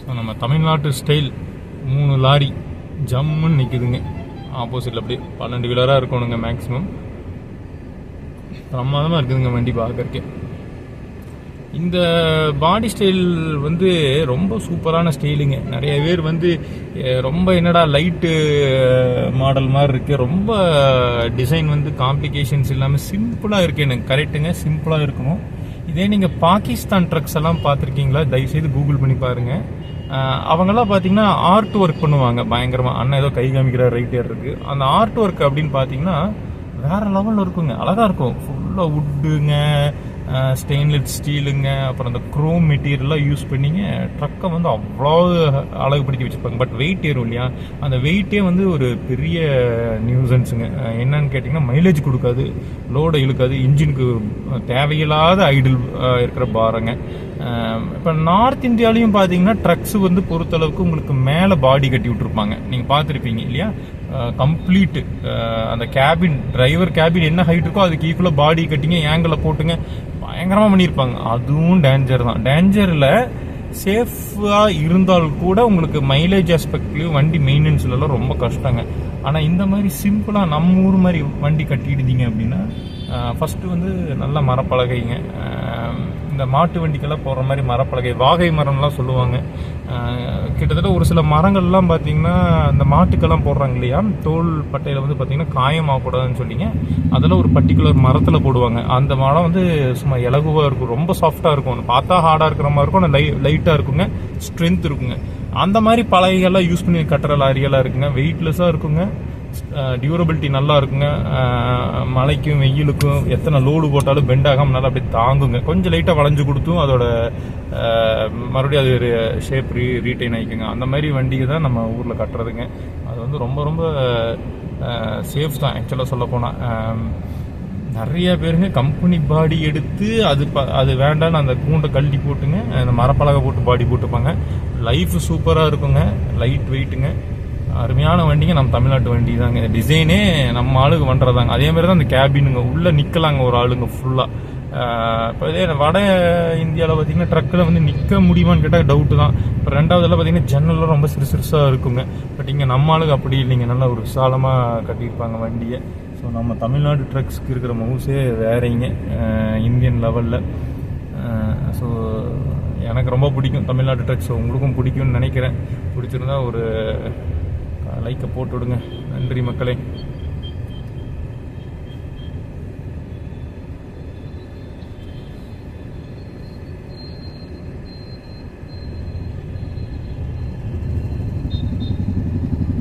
So நம்ம தமிழ்நாட்டு style 3 lorry ஜம்முன்னு நிற்குதுங்க ஆப்போசிட்டில். அப்படியே 12 வீலராக இருக்கணுங்க மேக்ஸிமம். பிரமாதமாக இருக்குதுங்க வண்டி பார்க்கறக்கே. இந்த பாடி ஸ்டைல் வந்து ரொம்ப சூப்பரான ஸ்டைலுங்க. நிறைய பேர் வந்து ரொம்ப என்னடா லைட்டு மாடல் மாதிரி இருக்கு, ரொம்ப டிசைன் வந்து காம்ப்ளிகேஷன்ஸ் இல்லாமல் சிம்பிளாக இருக்கு. எனக்கு கரெக்டுங்க, சிம்பிளாக இருக்கணும். இதே நீங்கள் பாகிஸ்தான் ட்ரக்ஸ் எல்லாம் பார்த்துருக்கீங்களா? தயவுசெய்து கூகுள் பண்ணி பாருங்க. அவங்கெல்லாம் பார்த்தீங்கன்னா ஆர்ட் ஒர்க் பண்ணுவாங்க பயங்கரமாக. அண்ணன் ஏதோ கை காமிக்கிறார் ரைட் ஏர் இருக்கு. அந்த ஆர்ட் ஒர்க் அப்படின்னு பார்த்தீங்கன்னா வேற லெவலில் இருக்குங்க, அழகாக இருக்கும். ஃபுல்லாக வுட்டுங்க, ஸ்டெயின்லெஸ் ஸ்டீலுங்க, அப்புறம் அந்த குரோம் மெட்டீரியல்லாம் யூஸ் பண்ணிங்க ட்ரக்கை வந்து அவ்வளோ அழகுபடுத்தி வச்சுருப்பாங்க. பட் வெயிட் ஏறும் இல்லையா, அந்த வெயிட்டே வந்து ஒரு பெரிய நியூசன்ஸுங்க. என்னன்னு கேட்டிங்கன்னா மைலேஜ் கொடுக்காது, லோடை இழுக்காது, இன்ஜினுக்கு தேவையில்லாத ஐடில் இருக்கிற பாருங்க. இப்போ நார்த் இந்தியாலையும் பார்த்தீங்கன்னா ட்ரக்ஸ் வந்து பொறுத்தளவுக்கு உங்களுக்கு மேலே பாடி கட்டி விட்டுருப்பாங்க. நீங்கள் பார்த்துருப்பீங்க இல்லையா? கம்ப்ளீட் அந்த கேபின், டிரைவர் கேபின் என்ன ஹைட் இருக்கோ அதுக்கு ஈக்குவலாக பாடி கட்டிங்க, ஏங்கில் போட்டுங்க பயங்கரமாக பண்ணியிருப்பாங்க. அதுவும் டேஞ்சர் தான். டேஞ்சரில் சேஃபாக இருந்தால் கூட உங்களுக்கு மைலேஜ் ஆஸ்பெக்ட்லேயும் வண்டி மெயின்டெனன்ஸ்லாம் ரொம்ப கஷ்டங்க. ஆனால் இந்த மாதிரி சிம்பிளாக நம்ம ஊர் மாதிரி வண்டி கட்டிடுதீங்க அப்படின்னா ஃபஸ்ட்டு வந்து நல்ல மரப்பலகைங்க. இந்த மாட்டு வண்டிக்கெல்லாம் போடுற மாதிரி மரப்பலகை, வாகை மரம்லாம் சொல்லுவாங்க. கிட்டத்தட்ட ஒரு சில மரங்கள்லாம் பார்த்தீங்கன்னா அந்த மாட்டுக்கெல்லாம் போடுறாங்க இல்லையா, தோல் பட்டையில் வந்து பார்த்தீங்கன்னா காயமாகக்கூடாதுன்னு சொல்லிங்க அதெல்லாம் ஒரு பர்டிகுலர் மரத்தில் போடுவாங்க. அந்த மரம் வந்து சும்மா இலகுவாக இருக்கும், ரொம்ப சாஃப்டாக இருக்கும், பார்த்தா ஹார்டாக இருக்கிற மாதிரி இருக்கும், ஆனால் லைட்டாக இருக்குங்க, ஸ்ட்ரென்த் இருக்குங்க. அந்த மாதிரி பலகைகள்லாம் யூஸ் பண்ணி கட்டுற லாரியெல்லாம் இருக்குங்க. வெயிட்லெஸ்ஸாக இருக்குங்க, டியூரபிலிட்டி நல்லா இருக்குங்க. மழைக்கும் வெயிலுக்கும் எத்தனை லோடு போட்டாலும் பெண்ட் ஆகாமல் நல்லா அப்படியே தாங்குங்க. கொஞ்சம் லைட்டாக வளைஞ்சு கொடுத்தும் அதோட மறுபடியும் அது ஷேப் ரீட்டைன் ஆகிக்குங்க. அந்த மாதிரி வண்டியை தான் நம்ம ஊரில் கட்டுறதுங்க. அது வந்து ரொம்ப ரொம்ப சேஃப் தான் ஆக்சுவலாக சொல்ல போனால். நிறைய பேருங்க கம்பெனி பாடி எடுத்து அது வேண்டான்னு அந்த கூண்டை கழட்டி போட்டுங்க அந்த மரப்பலகை போட்டு பாடி போட்டுப்பாங்க. லைஃப் சூப்பராக இருக்குங்க, லைட் வெயிட்டுங்க, அருமையான வண்டிங்க. நம்ம தமிழ்நாட்டு வண்டி தாங்க. டிசைனே நம்ம ஆளுங்க பண்ணுறதாங்க. அதே மாதிரி தான் அந்த கேபினுங்க, உள்ளே நிற்கலாங்க ஒரு ஆளுங்க ஃபுல்லாக. இப்போ இதே வட இந்தியாவில் பார்த்தீங்கன்னா ட்ரக்கில் வந்து நிற்க முடியுமான்னு கேட்டால் டவுட்டு தான். இப்போ ரெண்டாவதெல்லாம் பார்த்தீங்கன்னா ஜன்னல்லாம் ரொம்ப சிறுசாக இருக்குங்க. பட் இங்கே நம்ம ஆளுங்க அப்படி இல்லைங்க, நல்லா ஒரு விசாலமாக கட்டியிருப்பாங்க வண்டியை. ஸோ நம்ம தமிழ்நாடு ட்ரக்ஸ்க்கு இருக்கிற மவுஸே வேறீங்க இந்தியன் லெவலில். ஸோ எனக்கு ரொம்ப பிடிக்கும் தமிழ்நாடு ட்ரக்ஸ். உங்களுக்கும் பிடிக்கும்னு நினைக்கிறேன். பிடிச்சிருந்தா ஒரு லைக்கை போட்டு விடுங்க. நன்றி மக்களே.